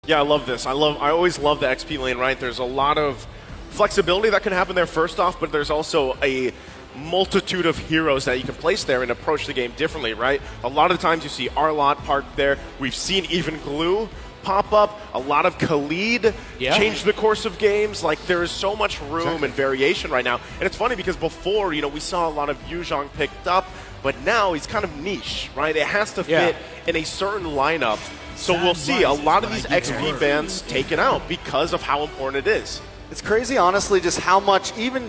Yeah, I love this. I always love the XP lane, right? There's a lot of flexibility that can happen there first off, but there's also a multitude of heroes that you can place there and approach the game differently, right? A lot of times you see Arlott parked there. We've seen even Glue pop up. A lot of Khalid change the course of games. Like, there is so much room and variation right now. And it's funny because before, we saw a lot of Yuzhong picked up, but now he's kind of niche, right? It has to fit in a certain lineup. So we'll see a lot of these XP bans taken out because of how important it is. It's crazy, honestly, just how much, even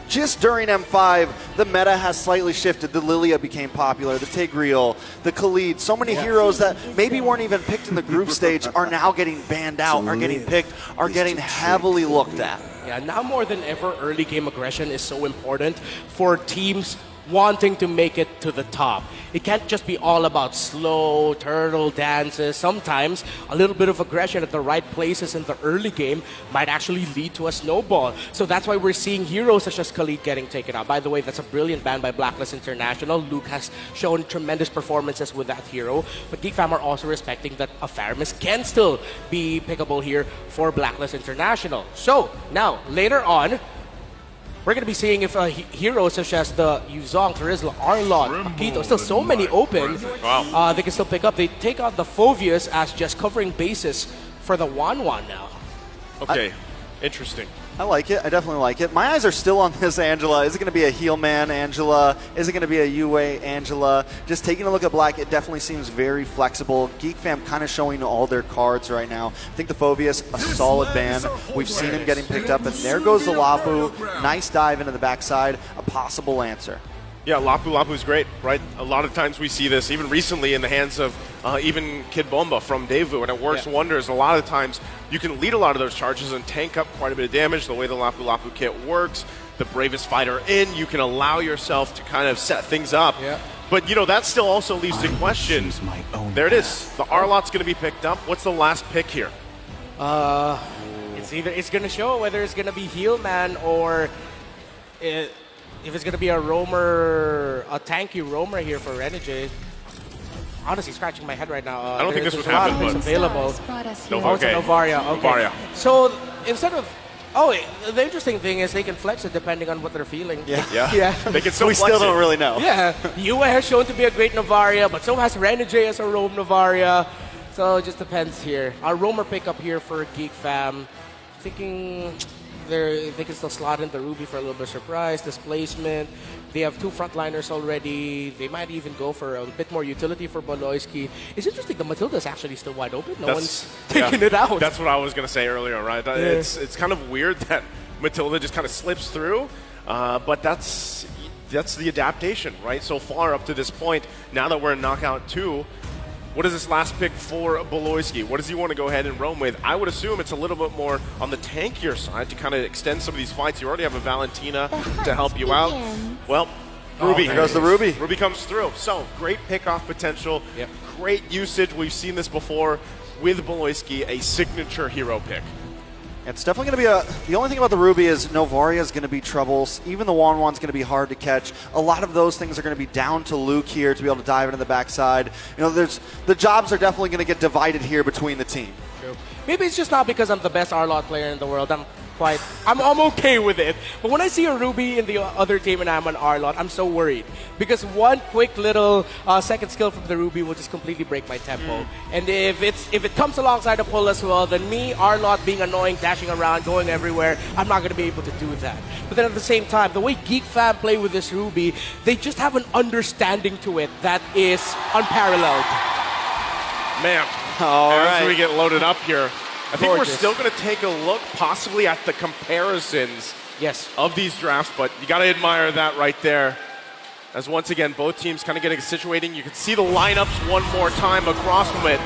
just during M5, the meta has slightly shifted. The Lilia became popular, the Tigreal, the Khalid. So many heroes that maybe weren't even picked in the group stage are now getting banned out, are getting picked, are getting heavily looked at. Yeah, now more than ever, early game aggression is so important for teams wanting to make it to the top. It can't just be all about slow turtle dances. Sometimes a little bit of aggression at the right places in the early game might actually lead to a snowball. So that's why we're seeing heroes such as Khalid getting taken out. By the way, that's a brilliant ban by Blacklist International. Luke has shown tremendous performances with that hero. But Geek fam are also respecting that a Faramis can still be pickable here for Blacklist International. So now, later on, we're going to be seeing if heroes such as the Yuzhong, Terizla, Arlott, Akito, still so many open, they can still pick up. They take out the Phoveus as just covering bases for the Wanwan now. Okay, interesting. I like it. I definitely like it. My eyes are still on this Angela. Is it going to be a heel man Angela? Is it going to be a Yue Angela? Just taking a look at Black, it definitely seems very flexible. Geek fam kind of showing all their cards right now. I think the Phoveus, a solid ban. We've seen him getting picked up. And there goes the Lapu. Nice dive into the backside. A possible answer. Yeah, Lapu's great, right? A lot of times we see this, even recently, in the hands of even Kid Bomba from Daewoo, and it works wonders. A lot of times you can lead a lot of those charges and tank up quite a bit of damage. The way the Lapu kit works, the bravest fighter in, you can allow yourself to kind of set things up. Yeah. But, that still also leaves the question. There it is. The Arlott's going to be picked up. What's the last pick here? It's going to show whether it's going to be heel man or... if it's going to be a roamer, a tanky roamer here for Renegade. Honestly, scratching my head right now. I don't think this would happen, but... available. Okay. Novaria. Okay. Novaria. So, instead of... the interesting thing is they can flex it depending on what they're feeling. Yeah. They can still We still don't really know. Yeah. Yue has shown to be a great Novaria, but so has Renegade as a roam Novaria. So, it just depends here. Our roamer pickup here for Geek fam. Thinking... They can still slot in the Ruby for a little bit of surprise, displacement. They have two frontliners already. They might even go for a bit more utility for Boloisky. It's interesting, the Matilda is actually still wide open. No one's taking it out. That's what I was going to say earlier, right? It's kind of weird that Matilda just kind of slips through, but that's the adaptation, right? So far up to this point, now that we're in Knockout 2, what is this last pick for Boloisky? What does he want to go ahead and roam with? I would assume it's a little bit more on the tankier side to kind of extend some of these fights. You already have a Valentina to help you out. Well, Ruby. There goes the Ruby. Ruby comes through. So, great pick-off potential. Yep. Great usage. We've seen this before with Boloisky, a signature hero pick. It's definitely going to be the only thing about the Ruby is Novaria is going to be troubles. Even the Wanwan's going to be hard to catch. A lot of those things are going to be down to Luke here to be able to dive into the backside. The jobs are definitely going to get divided here between the team. True. Maybe it's just not because I'm the best Arlott player in the world. I'm okay with it. But when I see a Ruby in the other team and I'm an Arlott, I'm so worried. Because one quick little second skill from the Ruby will just completely break my tempo. And if it comes alongside a pull as well, then me, Arlott, being annoying, dashing around, going everywhere, I'm not going to be able to do that. But then at the same time, the way Geek fam play with this Ruby, they just have an understanding to it that is unparalleled. Man, as we get loaded up here, I think we're still going to take a look possibly at the comparisons of these drafts, but you got to admire that right there. As once again, both teams kind of getting situating. You can see the lineups one more time across from it.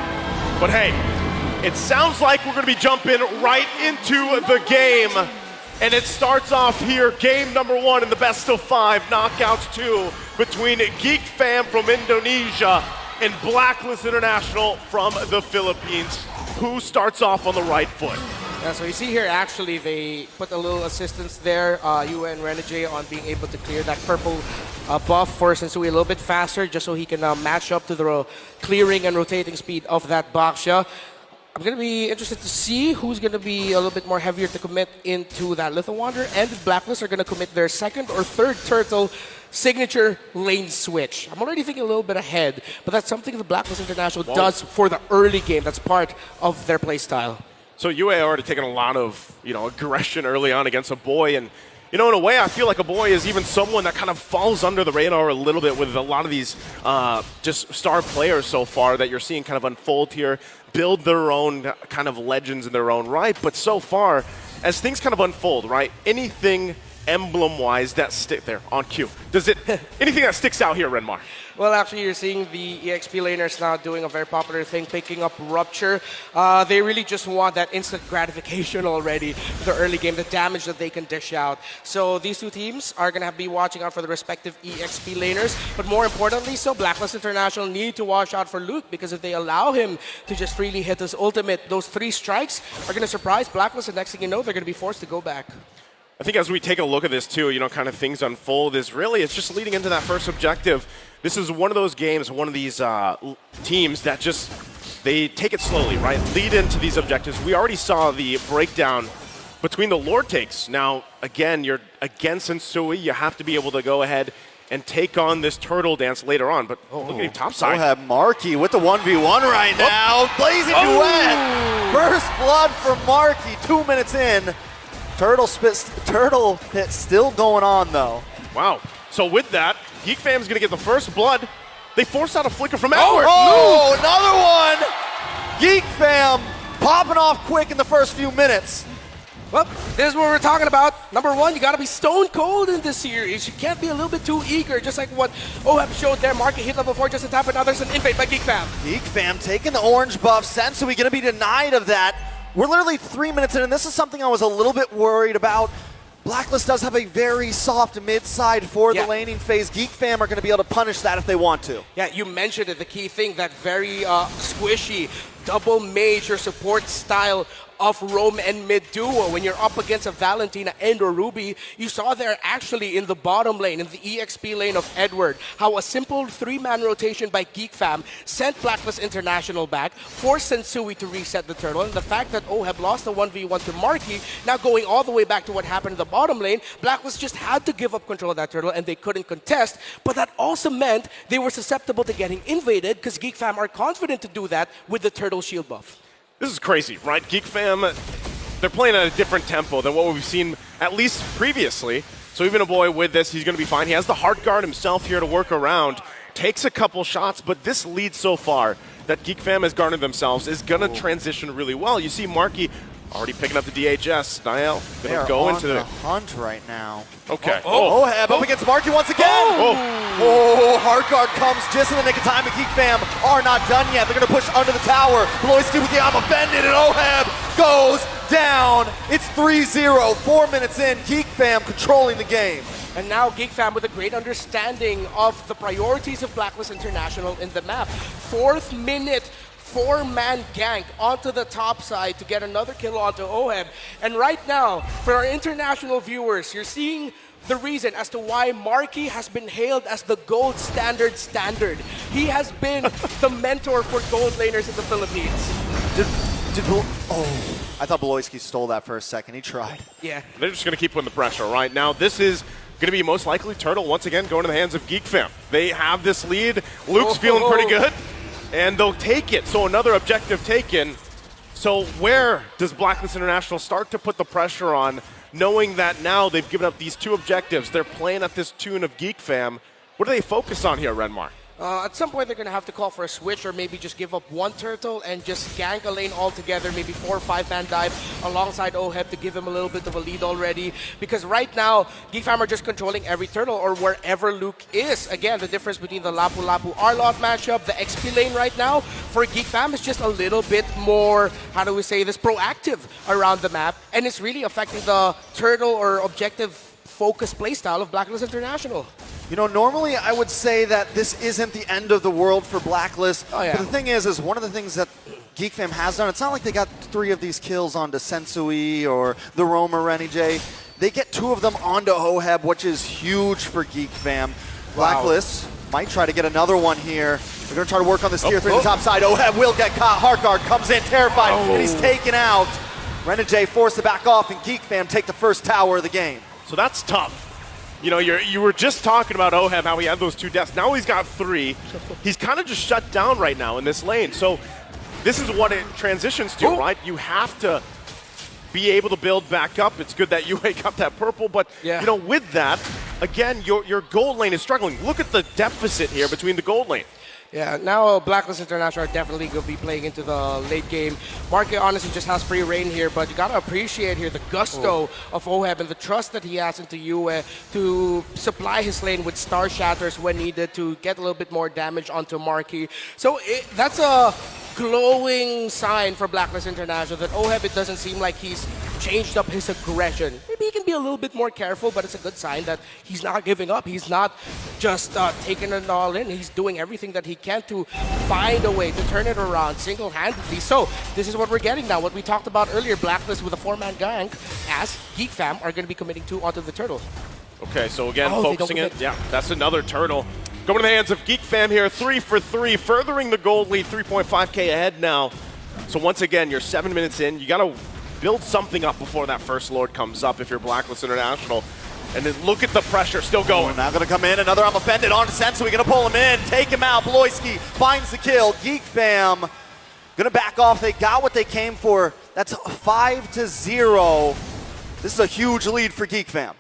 But hey, it sounds like we're going to be jumping right into the game. And it starts off here, game number 1 in the best of 5, knockouts 2, between Geek fam from Indonesia and Blacklist International from the Philippines. Who starts off on the right foot? Yeah, so you see here, actually, they put a little assistance there, Yue and Renegade, on being able to clear that purple buff for Sensui a little bit faster, just so he can match up to the clearing and rotating speed of that Baksha. I'm going to be interested to see who's going to be a little bit more heavier to commit into that Little Wanderer, and if Blacklist are going to commit their second or third turtle signature lane switch. I'm already thinking a little bit ahead, but that's something the Blacklist International does for the early game. That's part of their play style. So UA already taken a lot of aggression early on against a boy, and in a way, I feel like a boy is even someone that kind of falls under the radar a little bit with a lot of these just star players so far that you're seeing kind of unfold here, build their own kind of legends in their own right. But so far, as things kind of unfold, right, anything emblem-wise that stick there on cue. Does it anything that sticks out here, Renmar? Well, actually, you're seeing the EXP laners now doing a very popular thing, picking up Rupture. They really just want that instant gratification already, the early game, the damage that they can dish out. So these two teams are going to be watching out for the respective EXP laners. But more importantly, so Blacklist International need to watch out for Luke, because if they allow him to just freely hit his ultimate, those 3 strikes are going to surprise Blacklist, and next thing you know, they're going to be forced to go back. I think as we take a look at this too, kind of things unfold, is really it's just leading into that first objective. This is one of those games, one of these teams that just, they take it slowly, right? Lead into these objectives. We already saw the breakdown between the Lord takes. Now, again, you're against Sensui. You have to be able to go ahead and take on this turtle dance later on. But look at him topside. We'll have Marky with the 1v1 right now. Blazing duet. First blood for Marky 2 minutes in. Turtle hit still going on, though. Wow. So with that, Geek Fam's going to get the first blood. They force out a flicker from Edward. Oh, another one. Geek Fam popping off quick in the first few minutes. Well, this is what we're talking about. Number one, you got to be stone cold in this series. You can't be a little bit too eager, just like what Ohab showed there. Market hit level 4 just in time, but now there's an invade by Geek Fam. Geek Fam taking the orange buff. Sensui going to be denied of that. We're literally 3 minutes in, and this is something I was a little bit worried about. Blacklist does have a very soft mid-side for the laning phase. Geek Fam are going to be able to punish that if they want to. Yeah, you mentioned it, the key thing, that very squishy double mage or support style of roam and mid duo. When you're up against a Valentina and or Ruby, you saw there actually in the bottom lane, in the EXP lane of Edward, how a simple 3-man rotation by Geek Fam sent Blacklist International back, forced Sensui to reset the turtle, and the fact that Ohab lost the 1v1 to Marky, now going all the way back to what happened in the bottom lane, Blacklist just had to give up control of that turtle and they couldn't contest, but that also meant they were susceptible to getting invaded because Geek Fam are confident to do that with the turtle shield buff. This is crazy, right? Geek Fam, they're playing at a different tempo than what we've seen at least previously. So even a boy with this, he's going to be fine. He has the hard guard himself here to work around. Takes a couple shots, but this lead so far that Geek Fam has garnered themselves is going to transition really well. You see Marky already picking up the DHS. Niall going to go into the hunt right now. Okay. Ohab up against Marky once again. Hard guard comes just in the nick of time, but Geek Fam are not done yet. They're going to push under the tower. Bloisky with the I'm offended, and Ohab goes down. It's 3-0, 4 minutes in. Geek Fam controlling the game. And now Geek Fam with a great understanding of the priorities of Blacklist International in the map. 4th minute, 4-man gank onto the top side to get another kill onto Ohab. And right now, for our international viewers, you're seeing the reason as to why Marky has been hailed as the gold standard. He has been the mentor for gold laners in the Philippines. I thought Bloisky stole that for a second. He tried. Yeah. They're just going to keep putting the pressure right now. This is going to be most likely Turtle once again going to the hands of Geek Fam. They have this lead. Luke's feeling pretty good. And they'll take it. So another objective taken. So where does Blacklist International start to put the pressure on, knowing that now they've given up these 2 objectives? They're playing at this tune of Geek Fam. What do they focus on here, Renmar? At some point, they're going to have to call for a switch or maybe just give up 1 turtle and just gank a lane altogether, maybe 4 or 5-man dive alongside Ohab to give him a little bit of a lead already. Because right now, Geek Fam are just controlling every turtle or wherever Luke is. Again, the difference between the Lapu-Lapu Arlot matchup, the XP lane right now, for Geek Fam is just a little bit more, how do we say this, proactive around the map. And it's really affecting the turtle or objective focus playstyle of Blacklist International. You know, normally I would say that this isn't the end of the world for Blacklist. But the thing is one of the things that Geek Fam has done, it's not like they got 3 of these kills onto Sensui or the Roma Renijay. They get 2 of them onto Ohab, which is huge for Geek Fam. Blacklist Might try to get another one here. They're going to try to work on this tier 3 on the top side. Oheb will get caught. Heartguard comes in terrified, and he's taken out. Renegade forced to back off, and Geek Fam take the first tower of the game. So that's tough. You know, you were just talking about Oheb, how he had those 2 deaths. Now he's got 3. He's kind of just shut down right now in this lane. So this is what it transitions to, right? You have to be able to build back up. It's good that UA got that purple, but you know, with that, again, your gold lane is struggling. Look at the deficit here between the gold lane. Yeah, now Blacklist International are definitely going to be playing into the late game. Market honestly just has free reign here, but you got to appreciate here the gusto of Oheb and the trust that he has into UA to supply his lane with star shatters when needed to get a little bit more damage onto Marquee. So that's a glowing sign for Blacklist International that Oheb, it doesn't seem like he's changed up his aggression. Maybe he can be a little bit more careful, but it's a good sign that he's not giving up. He's not just taking it all in. He's doing everything that he can to find a way to turn it around single-handedly. So this is what we're getting now. What we talked about earlier, Blacklist with a 4-man gang, as Geek Fam are going to be committing to onto the turtle. Okay, so again, focusing it. Yeah, that's another turtle. Going to the hands of Geek Fam here, 3 for 3, furthering the gold lead, 3.5K ahead now. So once again, you're 7 minutes in. You got to build something up before that first Lord comes up if you're Blacklist International. And then look at the pressure still going. Now going to come in, another I'm offended on Sensui, going to pull him in, take him out. Bloisky finds the kill. Geek Fam going to back off. They got what they came for. That's 5-0. This is a huge lead for Geek Fam.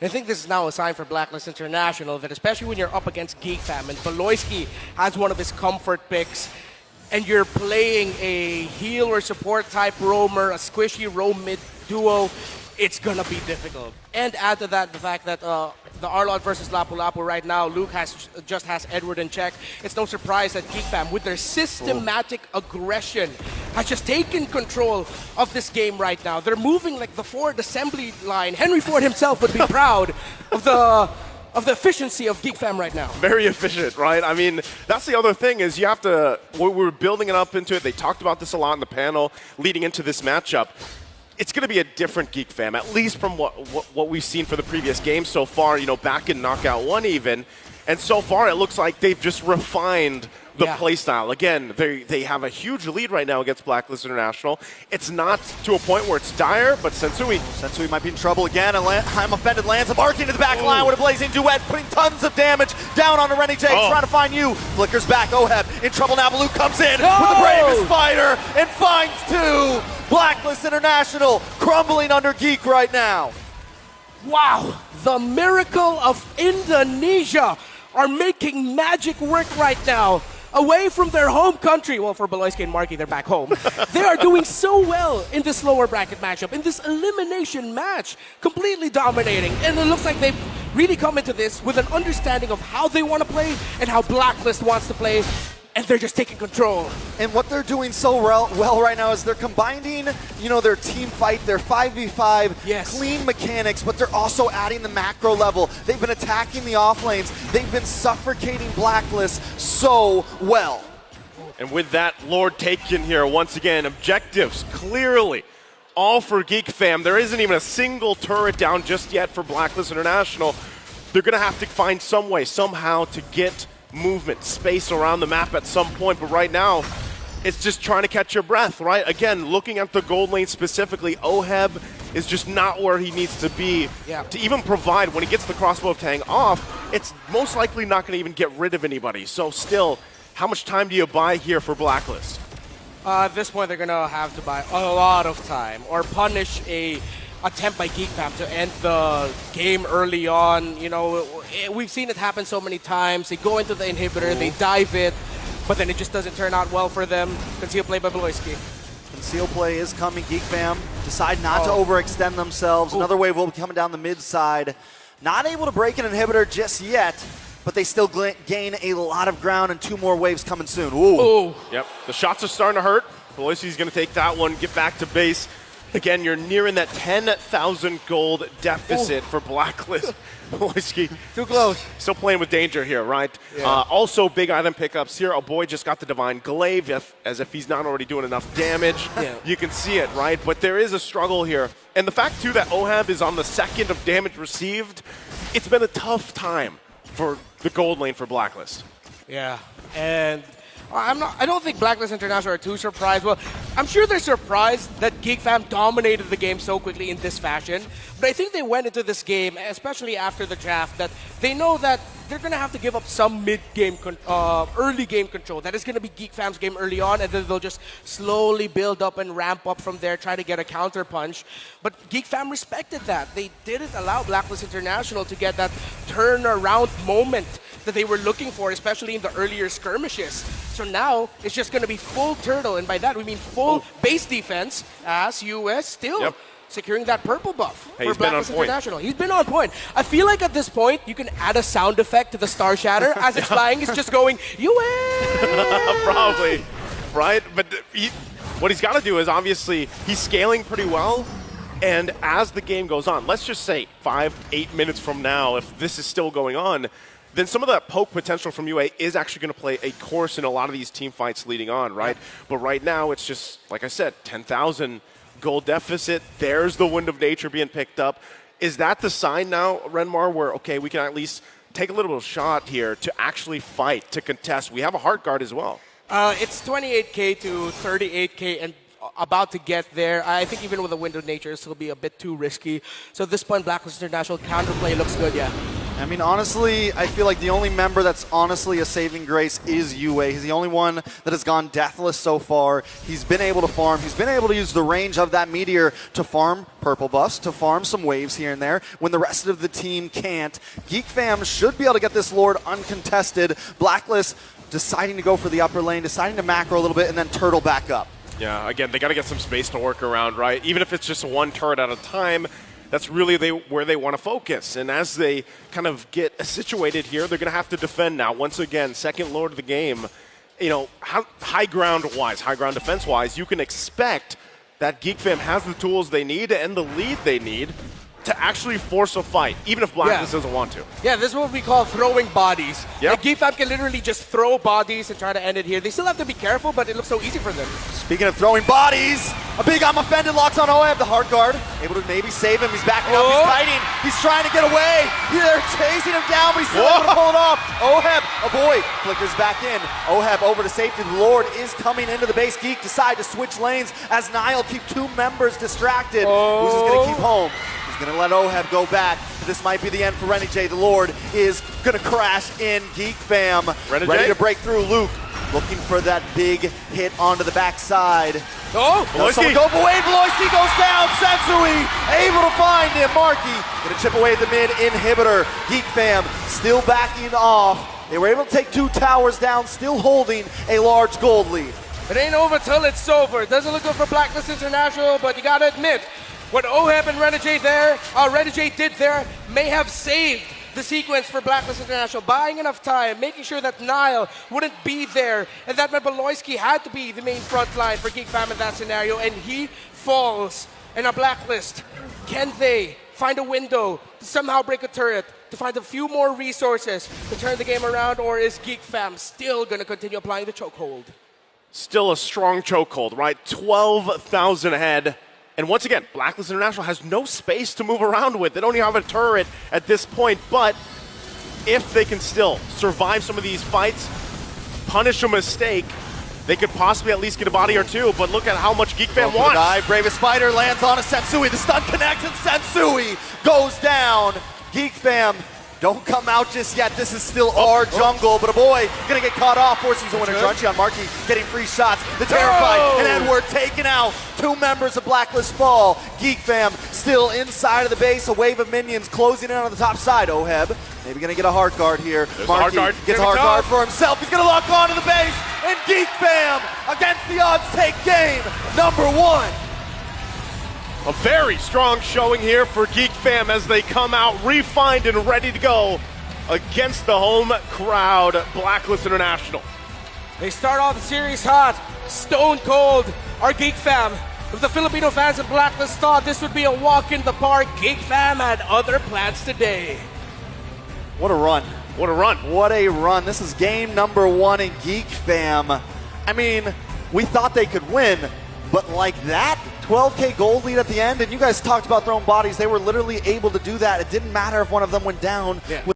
I think this is now a sign for Blacklist International that especially when you're up against Geek Fam and Bloisky has one of his comfort picks and you're playing a heal or support type roamer, a squishy roam mid duo, it's gonna be difficult. And add to that the fact that the Arlott versus Lapu Lapu right now, Luke just has Edward in check. It's no surprise that Geek Fam, with their systematic aggression, has just taken control of this game right now. They're moving like the Ford assembly line. Henry Ford himself would be proud of the efficiency of Geek Fam right now. Very efficient, right? I mean, that's the other thing is you have to, we were building it up into it. They talked about this a lot in the panel leading into this matchup. It's going to be a different Geek Fam, at least from what we've seen for the previous games so far, you know, back in Knockout 1 even. And so far, it looks like they've just refined the playstyle. Again, they have a huge lead right now against Blacklist International. It's not to a point where it's dire, but Sensui might be in trouble again. And I'm offended lands a bark into the back line with a blazing duet, putting tons of damage down on the Renegade, trying to find you. Flickers back, Oheb in trouble now. Baloo comes in with the bravest fighter and finds 2. Blacklist International crumbling under Geek right now. Wow, the miracle of Indonesia are making magic work right now. Away from their home country. Well, for Bloisky and Marquee, they're back home. They are doing so well in this lower bracket matchup, in this elimination match, completely dominating. And it looks like they've really come into this with an understanding of how they want to play and how Blacklist wants to play. And they're just taking control. And what they're doing so well right now is they're combining, you know, their team fight, their 5v5, clean mechanics, but they're also adding the macro level. They've been attacking the off lanes. They've been suffocating Blacklist so well. And with that, Lord taken here once again. Objectives clearly all for Geek Fam. There isn't even a single turret down just yet for Blacklist International. They're going to have to find some way, somehow, to get movement, space around the map at some point, but right now, it's just trying to catch your breath, right? Again, looking at the gold lane specifically, Oheb is just not where he needs to be to even provide. When he gets the crossbow tang off, it's most likely not going to even get rid of anybody. So still, how much time do you buy here for Blacklist? At this point, they're going to have to buy a lot of time or punish a attempt by Geek Fam to end the game early on. You know, we've seen it happen so many times. They go into the inhibitor, they dive it, but then it just doesn't turn out well for them. Conceal play by Bloisky. Conceal play is coming. Geek Fam decide not to overextend themselves. Another wave will be coming down the mid side. Not able to break an inhibitor just yet, but they still gain a lot of ground and 2 more waves coming soon. Ooh. Yep, the shots are starting to hurt. Bloisky's going to take that one, get back to base. Again, you're nearing that 10,000 gold deficit for Blacklist. Bloisky. Too close. Still playing with danger here, right? Yeah. Also, big item pickups here. Oh boy, just got the Divine Glaive, as if he's not already doing enough damage. You can see it, right? But there is a struggle here. And the fact, too, that Oheb is on the 2nd of damage received, it's been a tough time for the gold lane for Blacklist. Yeah, and I don't think Blacklist International are too surprised. Well, I'm sure they're surprised that Geek Fam dominated the game so quickly in this fashion. But I think they went into this game, especially after the draft, that they know that they're going to have to give up some mid-game, early game control. That is going to be Geek Fam's game early on, and then they'll just slowly build up and ramp up from there, try to get a counter punch. But Geek Fam respected that. They didn't allow Blacklist International to get that turnaround moment that they were looking for, especially in the earlier skirmishes. So now it's just going to be full turtle, and by that we mean full base defense as US still securing that purple buff for Blacklist International. He's been on point. I feel like at this point you can add a sound effect to the Star Shatter as it's flying. It's just going US. Probably, right? But what he's got to do is obviously he's scaling pretty well. And as the game goes on, let's just say 5-8 minutes from now, if this is still going on, then some of that poke potential from UA is actually going to play a course in a lot of these team fights leading on, right? But right now, it's just, like I said, 10,000 gold deficit. There's the Wind of Nature being picked up. Is that the sign now, Renmar, where, okay, we can at least take a little bit of shot here to actually fight, to contest? We have a Heart Guard as well. It's 28K to 38K, and about to get there. I think even with a Wind of Nature, this will be a bit too risky. So at this point, Blacklist International counterplay looks good, yeah. I mean, honestly, I feel like the only member that's honestly a saving grace is UA. He's the only one that has gone deathless so far. He's been able to farm. He's been able to use the range of that meteor to farm purple buffs, to farm some waves here and there when the rest of the team can't. Geek Fam should be able to get this Lord uncontested. Blacklist deciding to go for the upper lane, deciding to macro a little bit, and then turtle back up. Yeah, again, they got to get some space to work around, right? Even if it's just one turret at a time, that's really where they want to focus. And as they kind of get situated here, they're going to have to defend now. Once again, second Lord of the game. You know, high ground defense-wise, you can expect that Geek Fam has the tools they need and the lead they need to actually force a fight, even if Blacklist doesn't want to. Yeah, this is what we call throwing bodies. Yep. Like Geek Fam can literally just throw bodies and try to end it here. They still have to be careful, but it looks so easy for them. Speaking of throwing bodies, a big I'm offended locks on Oheb, the Heart Guard. Able to maybe save him. He's backing up, he's fighting, he's trying to get away. They're chasing him down, but he's still able to pull it off. Oheb, oh boy, flickers back in. Oheb over to safety. The Lord is coming into the base. Geek decide to switch lanes as Niall keep two members distracted. Who's just going to keep home? He's going to let Oheb go back. This might be the end for Renegade. The Lord is going to crash in. Geek Fam Renegade ready to break through. Luke looking for that big hit onto the backside. Oh, someone go away. Bloisky goes down. Sensui able to find him. Markey going to chip away at the mid inhibitor. Geek Fam still backing off. They were able to take two towers down, still holding a large gold lead. it ain't over till it's over. It doesn't look good for Blacklist International, but you got to admit, what Oheb and Renegade did there may have saved the sequence for Blacklist International, buying enough time, making sure that Niall wouldn't be there, and that meant Beloyski had to be the main front line for Geek Fam in that scenario, and he falls in a Blacklist. Can they find a window to somehow break a turret, to find a few more resources to turn the game around, or is Geek Fam still going to continue applying the chokehold? Still a strong chokehold, right? 12,000 ahead. And once again, Blacklist International has no space to move around with. They don't even have a turret at this point, but if they can still survive some of these fights, punish a mistake, they could possibly at least get a body or two, but look at how much Geek Fam wants. Dive, Bravest Fighter lands on a Sensui. The stun connects and Sensui goes down. Geek Fam, don't come out just yet. This is still our jungle, but a boy gonna get caught off, forcing a winner. Drunchy on Markey getting free shots. The Terrified and Edward taken out. Two members of Blacklist fall. Geek Fam still inside of the base. A wave of minions closing in on the top side. Oheb maybe gonna get a Heart Guard here. Markey gets a Heart Guard for himself. He's gonna lock onto the base, and Geek Fam against the odds take game number one. A very strong showing here for Geek Fam as they come out refined and ready to go against the home crowd, Blacklist International. They start off the series hot, stone cold. Our Geek Fam, if the Filipino fans of Blacklist thought this would be a walk in the park, Geek Fam had other plans today. What a run. What a run. What a run. This is game number one in Geek Fam. I mean, we thought they could win, but like that, 12K gold lead at the end, and you guys talked about throwing bodies. They were literally able to do that. It didn't matter if one of them went down. Yeah.